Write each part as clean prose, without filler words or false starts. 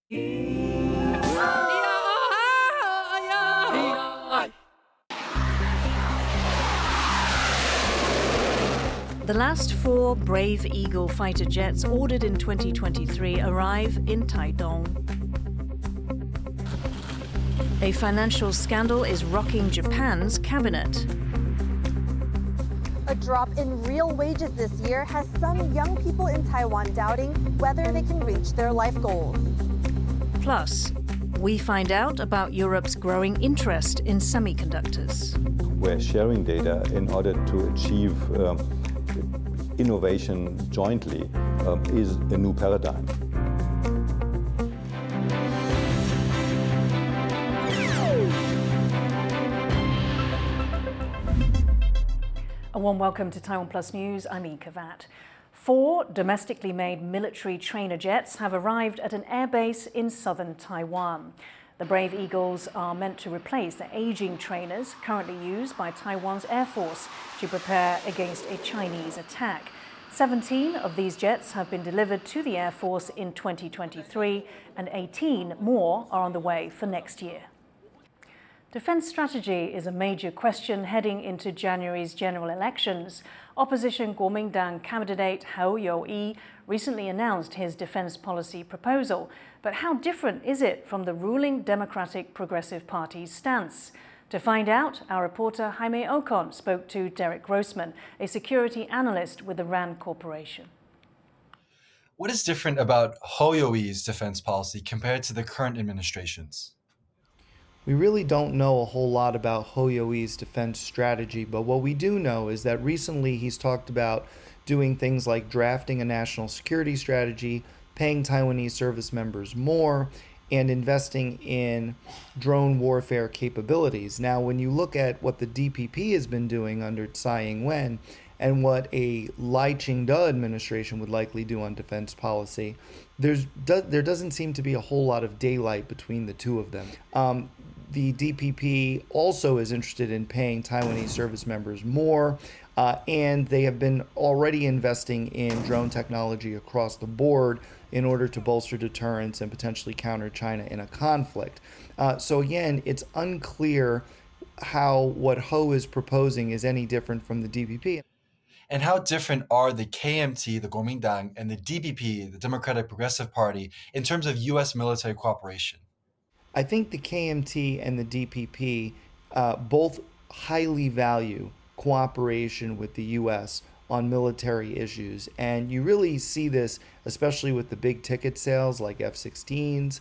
The last 4 Brave Eagle fighter jets ordered in 2023 arrive in Taidong. A financial scandal is rocking Japan's cabinet. A drop in real wages this year has some young people in Taiwan doubting whether they can reach their life goals. Plus, we find out about Europe's growing interest in semiconductors. We're sharing data in order to achieve innovation jointly is a new paradigm. A warm welcome to TaiwanPlus News. I'm Yin Khvat. 4 domestically made military trainer jets have arrived at an airbase in southern Taiwan. The Brave Eagles are meant to replace the aging trainers currently used by Taiwan's Air Force to prepare against a Chinese attack. 17 of these jets have been delivered to the Air Force in 2023, and 18 more are on the way for next year. Defense strategy is a major question heading into January's general elections. Opposition Kuomintang candidate Hou You-yi recently announced his defense policy proposal. But how different is it from the ruling Democratic Progressive Party's stance? To find out, our reporter Jaime Ocon spoke to Derek Grossman, a security analyst with the RAND Corporation. What is different about Hou You-yi's defense policy compared to the current administration's? We really don't know a whole lot about Hou You-yi's defense strategy, but what we do know is that recently he's talked about doing things like drafting a national security strategy, paying Taiwanese service members more, and investing in drone warfare capabilities. Now, when you look at what the DPP has been doing under Tsai Ing-wen and what a Lai Ching-te administration would likely do on defense policy, there doesn't seem to be a whole lot of daylight between the two of them. The DPP also is interested in paying Taiwanese service members more, and they have been already investing in drone technology across the board in order to bolster deterrence and potentially counter China in a conflict. So again, it's unclear how what Hou is proposing is any different from the DPP. And how different are the KMT, the Kuomintang, and the DPP, the Democratic Progressive Party, in terms of U.S. military cooperation? I think the KMT and the DPP both highly value cooperation with the U.S. on military issues. And you really see this, especially with the big ticket sales like F-16s,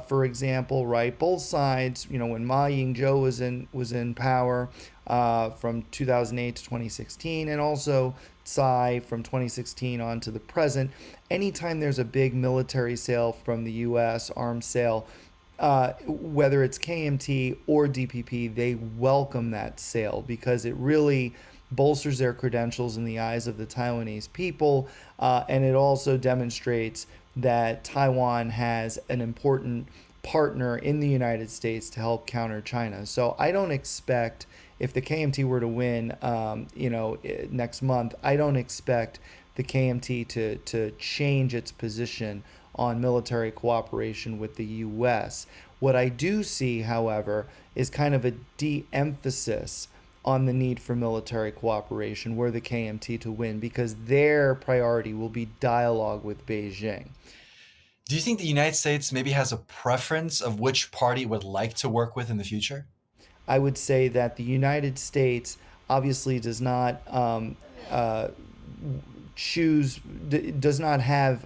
for example, right? Both sides, when Ma Ying-jeou was in power from 2008 to 2016, and also Tsai from 2016 on to the present, anytime there's a big military sale from the U.S., arms sale, whether it's KMT or DPP, they welcome that sale because it really bolsters their credentials in the eyes of the Taiwanese people, and it also demonstrates that Taiwan has an important partner in the United States to help counter China. So I don't expect, if the KMT were to win, next month, I don't expect the KMT to change its position on military cooperation with the U.S. What I do see, however, is kind of a de-emphasis on the need for military cooperation were the KMT to win, because their priority will be dialogue with Beijing. Do you think the United States maybe has a preference of which party it would like to work with in the future? I would say that the United States obviously does not does not have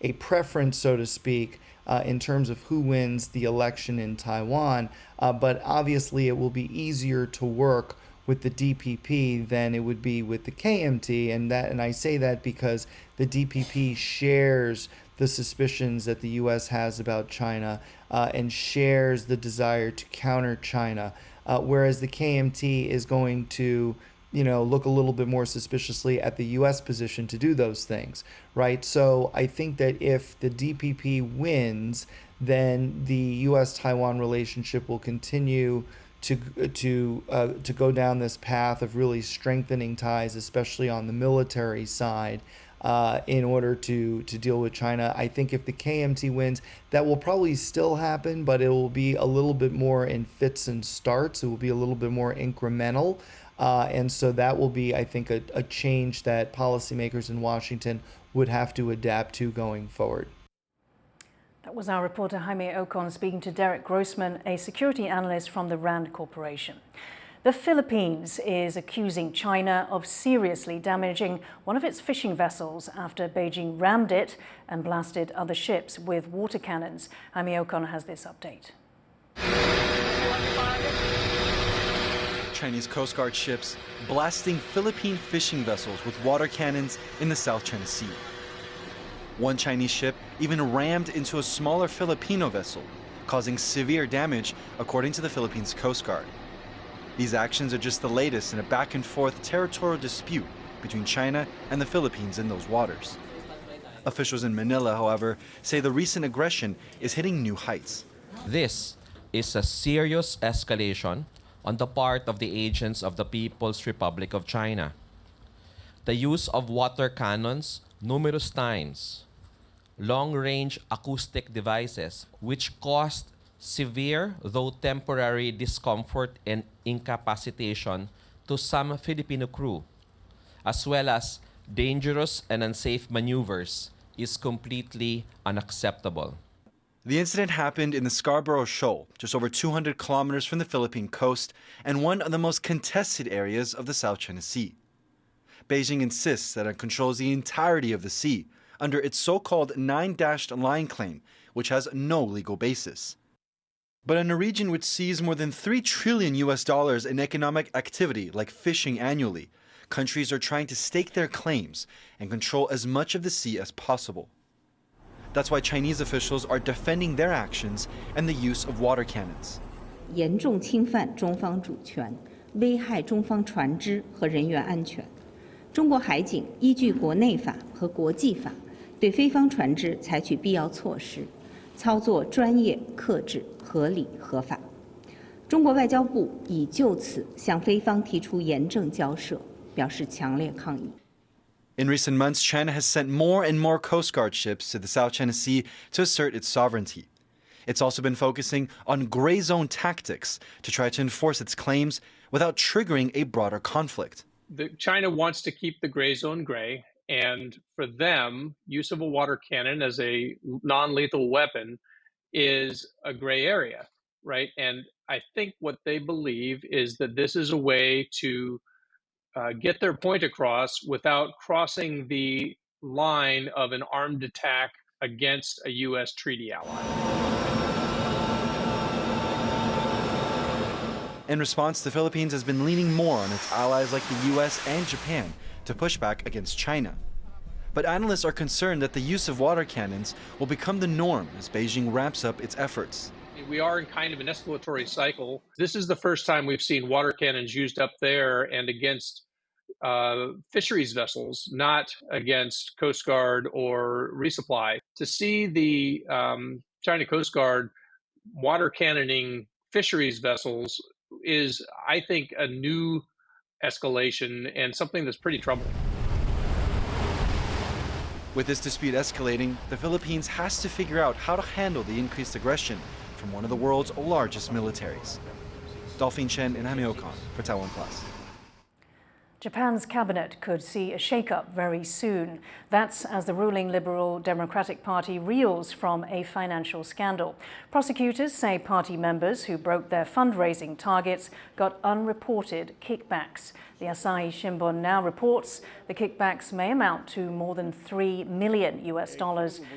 a preference, so to speak, in terms of who wins the election in Taiwan, but obviously it will be easier to work with the DPP than it would be with the KMT, and I say that because the DPP shares the suspicions that the U.S. has about China and shares the desire to counter China, whereas the KMT is going to look a little bit more suspiciously at the U.S. position to do those things, right? So I think that if the DPP wins, then the U.S.-Taiwan relationship will continue to go down this path of really strengthening ties, especially on the military side, in order to deal with China. I think if the KMT wins, that will probably still happen, but it will be a little bit more in fits and starts. It will be a little bit more incremental. And so that will be, I think, a change that policymakers in Washington would have to adapt to going forward. That was our reporter Jaime Ocon speaking to Derek Grossman, a security analyst from the RAND Corporation. The Philippines is accusing China of seriously damaging one of its fishing vessels after Beijing rammed it and blasted other ships with water cannons. Jaime Ocon has this update. Chinese Coast Guard ships blasting Philippine fishing vessels with water cannons in the South China Sea. One Chinese ship even rammed into a smaller Filipino vessel, causing severe damage, according to the Philippines Coast Guard. These actions are just the latest in a back-and-forth territorial dispute between China and the Philippines in those waters. Officials in Manila, however, say the recent aggression is hitting new heights. This is a serious escalation on the part of the agents of the People's Republic of China. The use of water cannons numerous times, long-range acoustic devices which caused severe, though temporary, discomfort and incapacitation to some Filipino crew, as well as dangerous and unsafe maneuvers, is completely unacceptable. The incident happened in the Scarborough Shoal, just over 200 kilometers from the Philippine coast and one of the most contested areas of the South China Sea. Beijing insists that it controls the entirety of the sea under its so-called nine-dashed line claim, which has no legal basis. But in a region which sees more than $3 trillion in economic activity like fishing annually, countries are trying to stake their claims and control as much of the sea as possible. That's why Chinese officials are defending their actions and the use of water cannons. 严重侵犯中方主权，危害中方船只和人员安全。中国海警依据国内法和国际法，对非方船只采取必要措施，操作专业、克制、合理、合法。中国外交部已就此向非方提出严正交涉，表示强烈抗议。 In recent months, China has sent more and more Coast Guard ships to the South China Sea to assert its sovereignty. It's also been focusing on gray zone tactics to try to enforce its claims without triggering a broader conflict. China wants to keep the gray zone gray, and for them, use of a water cannon as a non-lethal weapon is a gray area, right? And I think what they believe is that this is a way to get their point across without crossing the line of an armed attack against a U.S. treaty ally. In response, the Philippines has been leaning more on its allies like the U.S. and Japan to push back against China. But analysts are concerned that the use of water cannons will become the norm as Beijing ramps up its efforts. We are in kind of an escalatory cycle. This is the first time we've seen water cannons used up there and against fisheries vessels, not against Coast Guard or resupply. To see the China Coast Guard water cannoning fisheries vessels is, I think, a new escalation and something that's pretty troubling. With this dispute escalating, the Philippines has to figure out how to handle the increased aggression from one of the world's largest militaries. Dolphin Chen and Jaime Ocon for TaiwanPlus. Japan's cabinet could see a shake-up very soon. That's as the ruling Liberal Democratic Party reels from a financial scandal. Prosecutors say party members who broke their fundraising targets got unreported kickbacks. The Asahi Shimbun now reports the kickbacks may amount to more than $3 million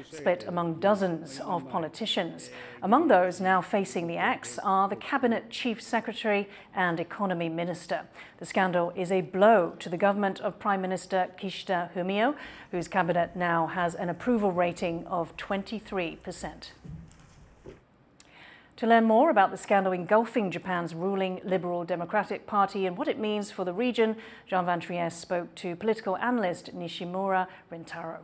split among dozens of politicians. Among those now facing the axe are the Cabinet Chief Secretary and Economy Minister. The scandal is a blow to the government of Prime Minister Kishida Fumio, whose cabinet now has an approval rating of 23%. To learn more about the scandal engulfing Japan's ruling Liberal Democratic Party and what it means for the region, Jean Van Trieste spoke to political analyst Nishimura Rintaro.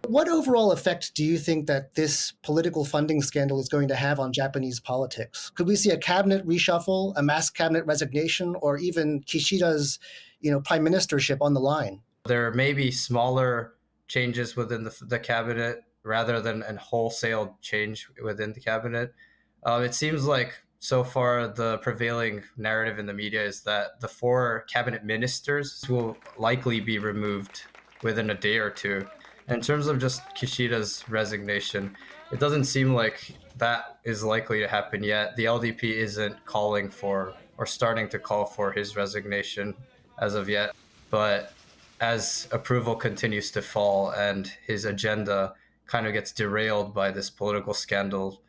What overall effect do you think that this political funding scandal is going to have on Japanese politics? Could we see a cabinet reshuffle, a mass cabinet resignation, or even Kishida's, prime ministership on the line? There may be smaller changes within the cabinet rather than a wholesale change within the cabinet. It seems like so far the prevailing narrative in the media is that the 4 cabinet ministers will likely be removed within a day or two. In terms of just Kishida's resignation, it doesn't seem like that is likely to happen yet. The LDP isn't calling for or starting to call for his resignation as of yet. But as approval continues to fall and his agenda kind of gets derailed by this political scandal,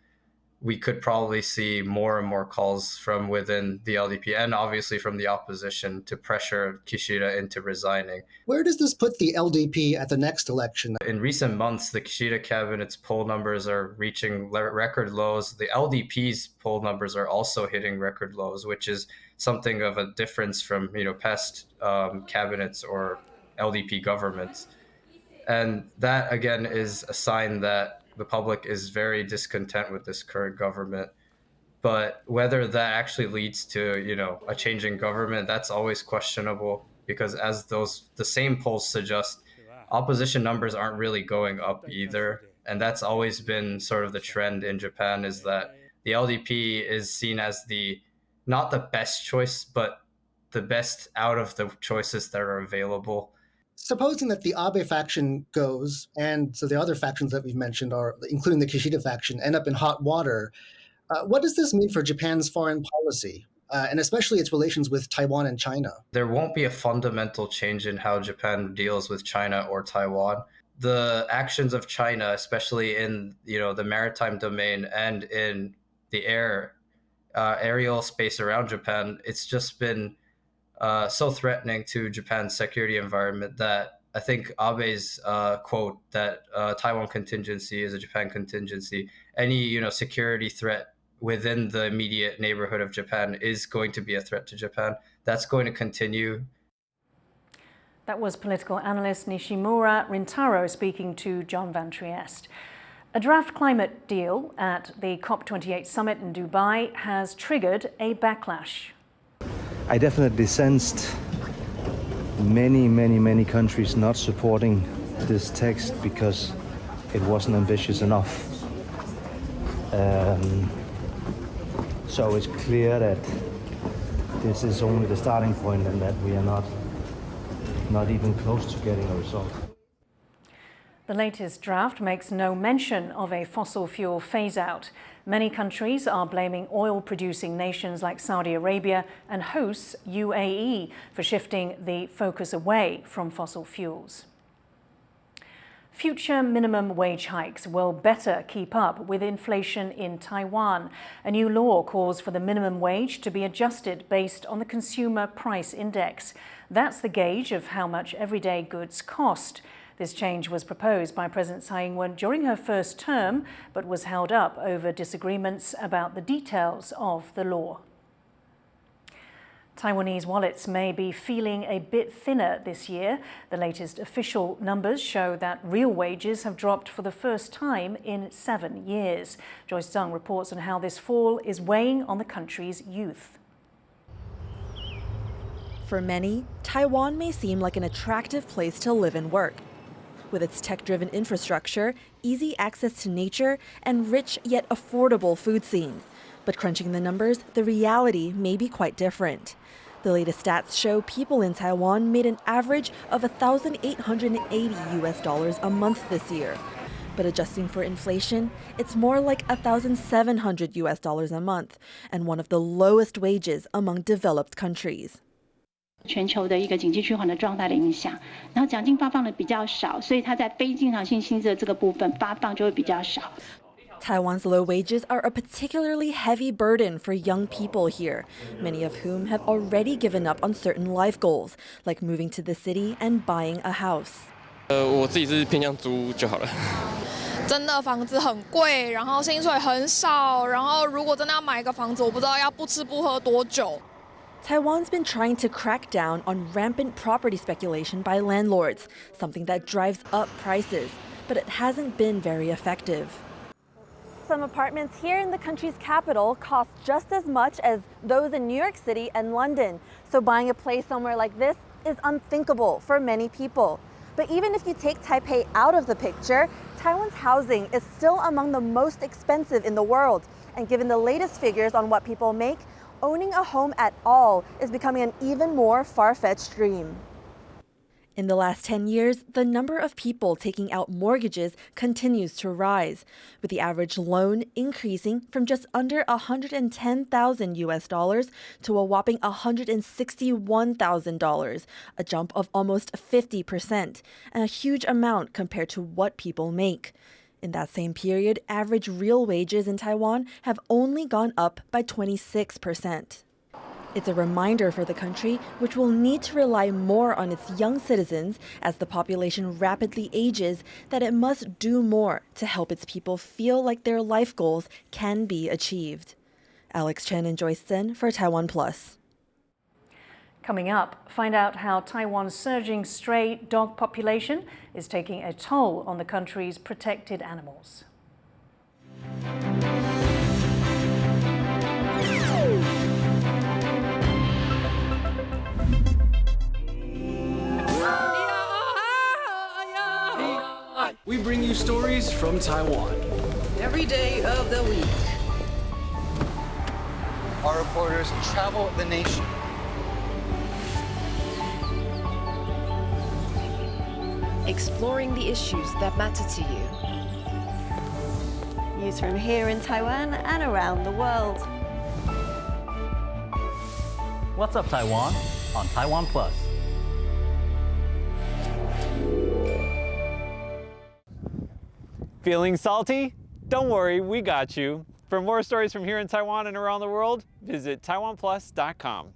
we could probably see more and more calls from within the LDP and obviously from the opposition to pressure Kishida into resigning. Where does this put the LDP at the next election? In recent months, the Kishida cabinet's poll numbers are reaching record lows. The LDP's poll numbers are also hitting record lows, which is something of a difference from past cabinets or LDP governments. And that, again, is a sign that the public is very discontent with this current government. But whether that actually leads to, a change in government, that's always questionable, because as the same polls suggest, opposition numbers aren't really going up either. And that's always been sort of the trend in Japan, is that the LDP is seen as not the best choice, but the best out of the choices that are available. Supposing that the Abe faction goes, and so the other factions that we've mentioned, including the Kishida faction, end up in hot water, what does this mean for Japan's foreign policy, and especially its relations with Taiwan and China? There won't be a fundamental change in how Japan deals with China or Taiwan. The actions of China, especially in the maritime domain and in the aerial space around Japan, it's just been so threatening to Japan's security environment that I think Abe's quote that Taiwan contingency is a Japan contingency, any security threat within the immediate neighborhood of Japan is going to be a threat to Japan. That's going to continue. That was political analyst Nishimura Rintaro speaking to John Van Trieste. A draft climate deal at the COP28 summit in Dubai has triggered a backlash. I definitely sensed many countries not supporting this text because it wasn't ambitious enough. So it's clear that this is only the starting point and that we are not even close to getting a result. The latest draft makes no mention of a fossil fuel phase-out. Many countries are blaming oil-producing nations like Saudi Arabia and hosts UAE for shifting the focus away from fossil fuels. Future minimum wage hikes will better keep up with inflation in Taiwan. A new law calls for the minimum wage to be adjusted based on the Consumer Price Index. That's the gauge of how much everyday goods cost. This change was proposed by President Tsai Ing-wen during her first term, but was held up over disagreements about the details of the law. Taiwanese wallets may be feeling a bit thinner this year. The latest official numbers show that real wages have dropped for the first time in 7 years. Joyce Zhang reports on how this fall is weighing on the country's youth. For many, Taiwan may seem like an attractive place to live and work. With its tech-driven infrastructure, easy access to nature, and rich yet affordable food scene. But crunching the numbers, the reality may be quite different. The latest stats show people in Taiwan made an average of $1,880 a month this year. But adjusting for inflation, it's more like $1,700 a month, and one of the lowest wages among developed countries. 全球的一个经济趋缓的状态的影响，然后奖金发放的比较少，所以它在非经常性薪资的这个部分发放就会比较少。 Taiwan's low wages are a particularly heavy burden for young people here, many of whom have already given up on certain life goals, like moving to the city and buying a house. 我自己是偏向租就好了。真的房子很贵，然后薪水很少，然后如果真的要买一个房子，我不知道要不吃不喝多久。 Taiwan's been trying to crack down on rampant property speculation by landlords, something that drives up prices, but it hasn't been very effective. Some apartments here in the country's capital cost just as much as those in New York City and London, so buying a place somewhere like this is unthinkable for many people. But even if you take Taipei out of the picture, Taiwan's housing is still among the most expensive in the world. And given the latest figures on what people make, owning a home at all is becoming an even more far-fetched dream. In the last 10 years, the number of people taking out mortgages continues to rise, with the average loan increasing from just under $110,000 to a whopping $161,000, a jump of almost 50%, and a huge amount compared to what people make. In that same period, average real wages in Taiwan have only gone up by 26%. It's a reminder for the country, which will need to rely more on its young citizens as the population rapidly ages, that it must do more to help its people feel like their life goals can be achieved. Alex Chen and Joyce Zen for TaiwanPlus. Coming up, find out how Taiwan's surging stray dog population is taking a toll on the country's protected animals. We bring you stories from Taiwan. Every day of the week. Our reporters travel the nation. Exploring the issues that matter to you. News from here in Taiwan and around the world. What's up, Taiwan? On TaiwanPlus. Feeling salty? Don't worry, we got you. For more stories from here in Taiwan and around the world, visit TaiwanPlus.com.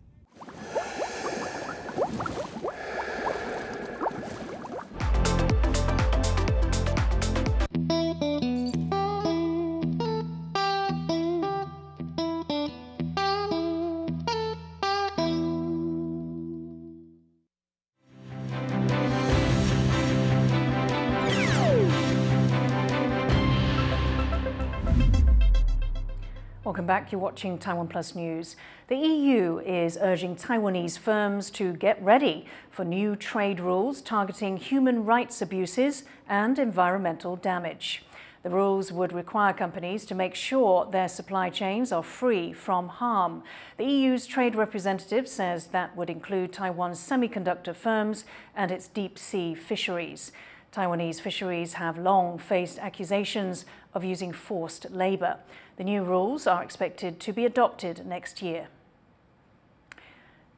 Welcome back. You're watching Taiwan Plus News. The EU is urging Taiwanese firms to get ready for new trade rules targeting human rights abuses and environmental damage. The rules would require companies to make sure their supply chains are free from harm. The EU's trade representative says that would include Taiwan's semiconductor firms and its deep-sea fisheries. Taiwanese fisheries have long faced accusations of using forced labor. The new rules are expected to be adopted next year.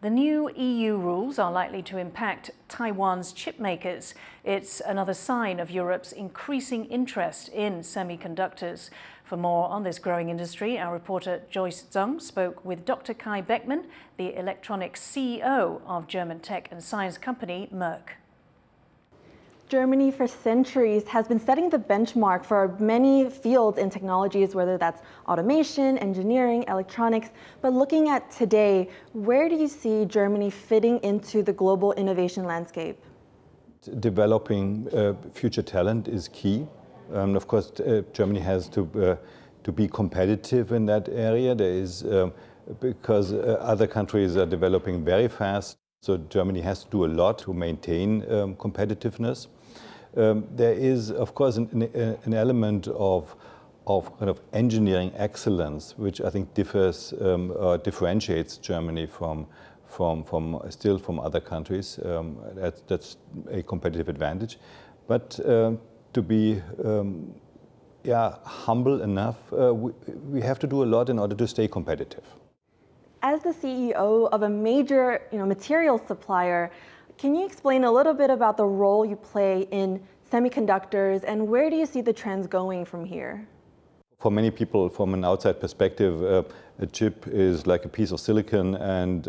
The new EU rules are likely to impact Taiwan's chip makers. It's another sign of Europe's increasing interest in semiconductors. For more on this growing industry, our reporter Joyce Zeng spoke with Dr. Kai Beckmann, the electronics CEO of German tech and science company Merck. Germany for centuries has been setting the benchmark for many fields and technologies, whether that's automation, engineering, electronics. But looking at today, where do you see Germany fitting into the global innovation landscape? Developing future talent is key. Of course, Germany has to be competitive in that area. There is because other countries are developing very fast, so Germany has to do a lot to maintain competitiveness. There is, of course, an element of kind of engineering excellence, which I think differentiates Germany from other countries. That's a competitive advantage. But to be humble enough, we have to do a lot in order to stay competitive. As the CEO of a major materials supplier, can you explain a little bit about the role you play in semiconductors and where do you see the trends going from here? For many people, from an outside perspective, a chip is like a piece of silicon and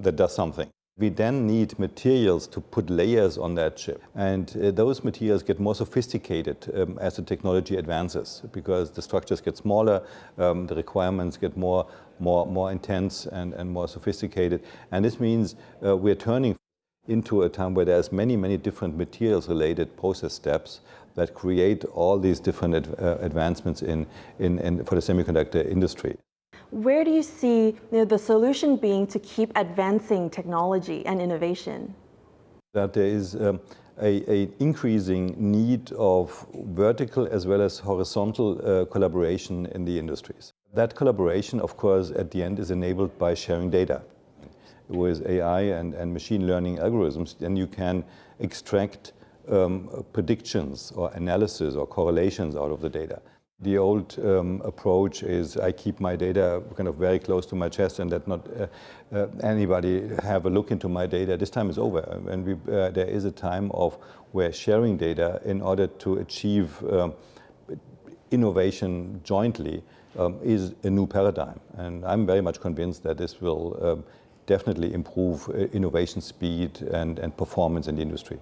that does something. We then need materials to put layers on that chip. And those materials get more sophisticated as the technology advances because the structures get smaller, the requirements get more intense and more sophisticated. And this means we're turning into a time where there's many different materials-related process steps that create all these different advancements for the semiconductor industry. Where do you see the solution being to keep advancing technology and innovation? That there is a increasing need of vertical as well as horizontal collaboration in the industries. That collaboration, of course, at the end is enabled by sharing data. With AI and machine learning algorithms, then you can extract predictions or analysis or correlations out of the data. The old approach is I keep my data kind of very close to my chest and let not anybody have a look into my data. This time is over, and there is a time of where sharing data in order to achieve innovation jointly is a new paradigm. And I'm very much convinced that this will definitely improve innovation speed and performance in the industry.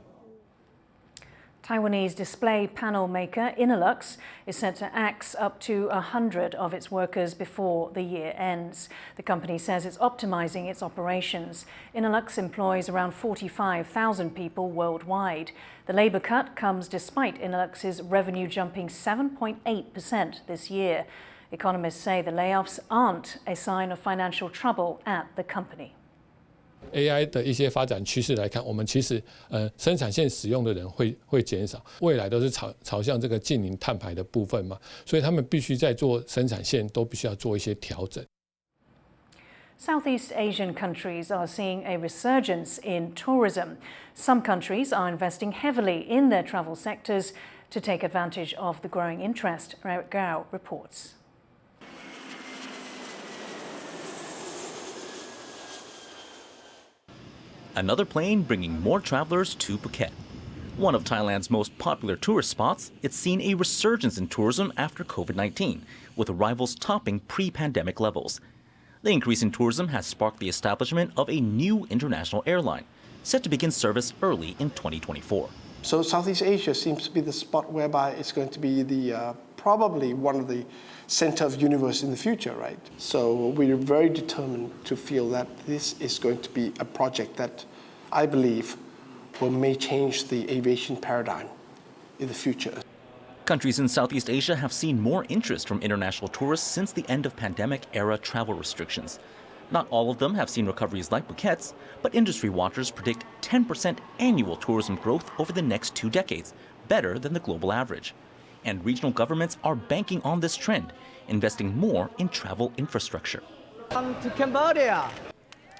Taiwanese display panel maker Inux is set to axe up to 100 of its workers before the year ends. The company says it's optimizing its operations. Inux employs around 45,000 people worldwide. The labor cut comes despite Inux's revenue jumping 7.8% this year. Economists say the layoffs aren't a sign of financial trouble at the company. AI 的一些发展趋势来看，我们其实生产线使用的人会减少，未来都是朝向这个近零碳排的部分嘛，所以他们必须在做生产线都必须要做一些调整。Southeast Asian countries are seeing a resurgence in tourism. Some countries are investing heavily in their travel sectors to take advantage of the growing interest. Eric Gao reports. Another plane bringing more travelers to Phuket. One of Thailand's most popular tourist spots, it's seen a resurgence in tourism after COVID-19, with arrivals topping pre-pandemic levels. The increase in tourism has sparked the establishment of a new international airline, set to begin service early in 2024. So Southeast Asia seems to be the spot whereby it's going to be the probably one of the center of the universe in the future, right? So we're very determined to feel that this is going to be a project that I believe may change the aviation paradigm in the future. Countries in Southeast Asia have seen more interest from international tourists since the end of pandemic-era travel restrictions. Not all of them have seen recoveries like Phuket's, but industry watchers predict 10% annual tourism growth over the next 2 decades, better than the global average. And regional governments are banking on this trend, investing more in travel infrastructure. Come to Cambodia.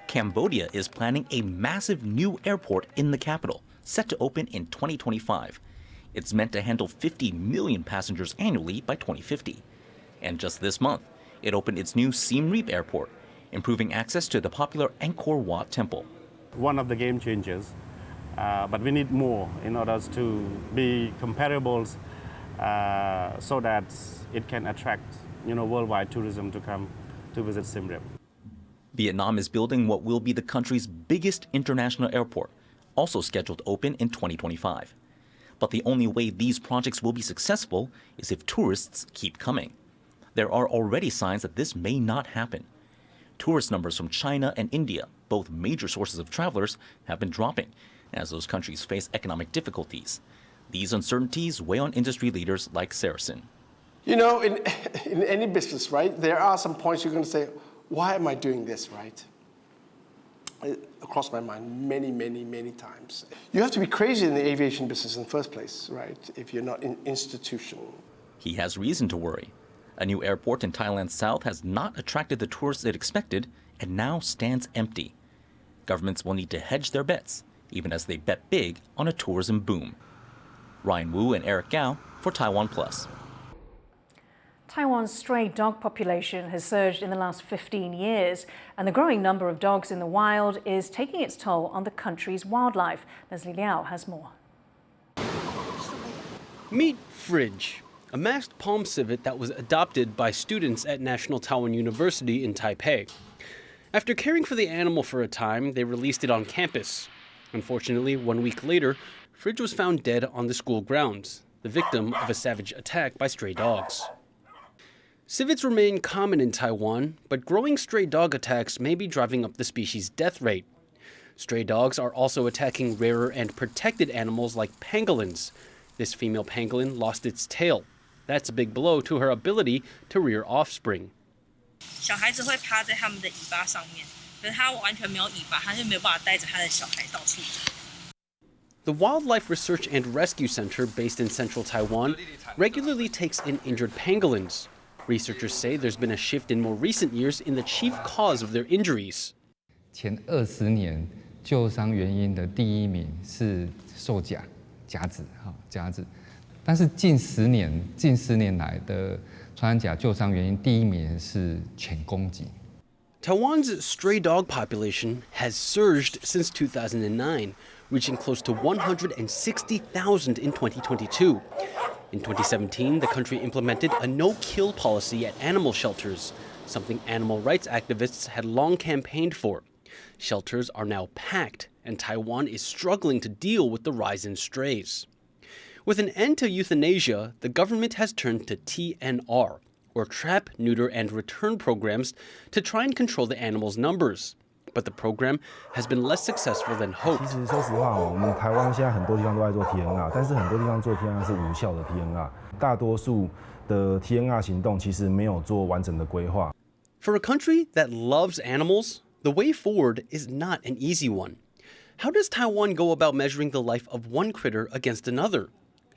Cambodia is planning a massive new airport in the capital, set to open in 2025. It's meant to handle 50 million passengers annually by 2050. And just this month, it opened its new Siem Reap airport, improving access to the popular Angkor Wat temple. One of the game changers, but we need more in order to be comparable so that it can attract worldwide tourism to come to visit Siem Reap. Vietnam is building what will be the country's biggest international airport, also scheduled to open in 2025. But the only way these projects will be successful is if tourists keep coming. There are already signs that this may not happen. Tourist numbers from China and India, both major sources of travelers, have been dropping as those countries face economic difficulties. These uncertainties weigh on industry leaders like Saracen. You know, in any business, right, there are some points you're going to say, why am I doing this, right? Across my mind many, many, many times. You have to be crazy in the aviation business in the first place, right, if you're not institutional. He has reason to worry. A new airport in Thailand's south has not attracted the tourists it expected and now stands empty. Governments will need to hedge their bets, even as they bet big on a tourism boom. Ryan Wu and Eric Gao for TaiwanPlus. Taiwan's stray dog population has surged in the last 15 years, and the growing number of dogs in the wild is taking its toll on the country's wildlife. Leslie Liao has more. Meet Fridge, a masked palm civet that was adopted by students at National Taiwan University in Taipei. After caring for the animal for a time, they released it on campus. Unfortunately, 1 week later, Fridge was found dead on the school grounds, the victim of a savage attack by stray dogs. Civets remain common in Taiwan, but growing stray dog attacks may be driving up the species' death rate. Stray dogs are also attacking rarer and protected animals like pangolins. This female pangolin lost its tail. That's a big blow to her ability to rear offspring. 小孩子会趴在他们的尾巴上面，可是它完全没有尾巴，它就没有办法带着它的小孩到处走。The Wildlife Research and Rescue Center, based in central Taiwan, regularly takes in injured pangolins. Researchers say there's been a shift in more recent years in the chief cause of their injuries. 前20年救伤原因的第一名是受夹子，但是近10年来的穿山甲救伤原因第一名是犬攻击。 Taiwan's stray dog population has surged since 2009, reaching close to 160,000 in 2022. In 2017, the country implemented a no-kill policy at animal shelters, something animal rights activists had long campaigned for. Shelters are now packed, and Taiwan is struggling to deal with the rise in strays. With an end to euthanasia, the government has turned to TNR, or trap, neuter, and return programs to try and control the animals' numbers. But the program has been less successful than hoped. 其实说实话，我们台湾现在很多地方都在做 TNR， 但是很多地方做 TNR 是无效的 TNR， 大多数的 TNR 行动其实没有做完整的规划。For a country that loves animals, the way forward is not an easy one. How does Taiwan go about measuring the life of one critter against another?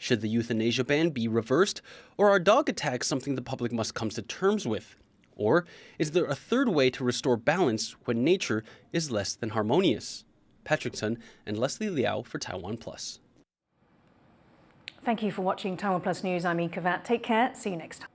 Should the euthanasia ban be reversed, or are dog attacks something the public must come to terms with? Or is there a third way to restore balance when nature is less than harmonious? Patrick Sun and Leslie Liao for TaiwanPlus. Thank you for watching Taiwan Plus News. I'm Yin Khvat. Take care. See you next time.